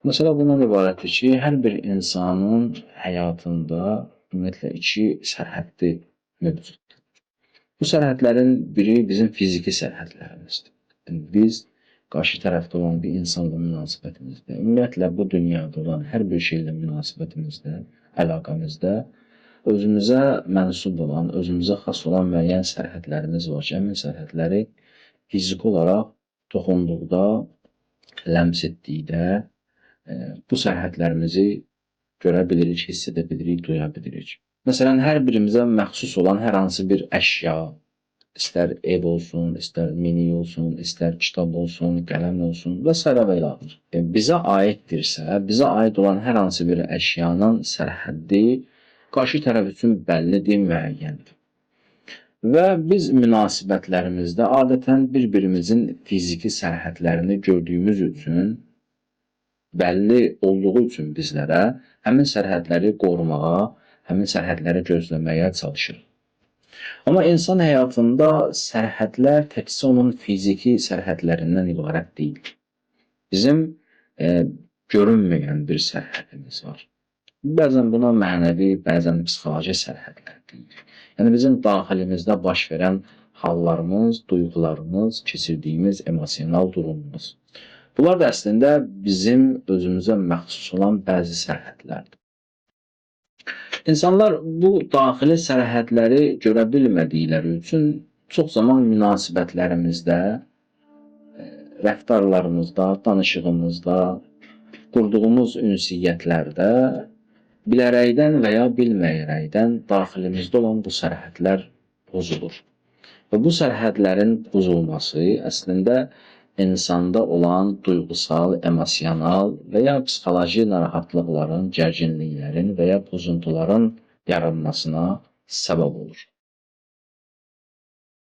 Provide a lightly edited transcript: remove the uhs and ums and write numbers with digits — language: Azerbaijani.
Məsələ bundan ibarətdir ki, hər bir insanın həyatında ümumiyyətlə iki sərhəddi mövcuddur. Bu sərhədlərin biri bizim fiziki sərhədlərimizdir. Yəni biz qarşı tərəfdə olan bir insanla münasibətimizdə, ümumiyyətlə bu dünyada olan hər bir şeylə münasibətimizdə, əlaqəmizdə özümüzə mənsub olan, özümüzə xas olan müəyyən sərhədlərimiz var ki, həmin sərhədləri fiziki olaraq toxunduqda, ləms etdikdə bu sərhədlərimizi görə bilirik, hiss edə bilirik, duya bilirik. Məsələn, hər birimizə məxsus olan hər hansı bir əşya, istər ev olsun, istər minik olsun, istər kitab olsun, qələm olsun və s. və ilaxır. Bizə aiddirsə, bizə aid olan hər hansı bir əşyanın sərhəddi qarşı tərəf üçün bəllidir, müəyyəndir. Və biz münasibətlərimizdə adətən bir-birimizin fiziki sərhədlərini gördüyümüz üçün, bəlli olduğu üçün bizlərə həmin sərhədləri qorumağa, həmin sərhədləri gözləməyə çalışır. Amma insan həyatında sərhədlər təkcə onun fiziki sərhədlərindən ibarət deyil. Bizim görünməyən bir sərhədimiz var. Bəzən buna mənəvi, bəzən psixoloji sərhədlər deyilir. Yəni bizim daxilimizdə baş verən hallarımız, duyğularımız, keçirdiyimiz emosional durumumuz. Bunlar da əslində bizim özümüzə məxsus olan bəzi sərhədlərdir. İnsanlar bu daxili sərhədləri görə bilmədikləri üçün çox zaman münasibətlərimizdə, rəftarlarımızda, danışığımızda, qurduğumuz ünsiyyətlərdə bilərəkdən və ya bilməyərəkdən daxilimizdə olan bu sərhədlər pozulur. Və bu sərhədlərin pozulması əslində insanda olan duyğusal, emosional və ya psixoloji narahatlıqların, gərginliklərin və ya pozuntuların yaranmasına səbəb olur.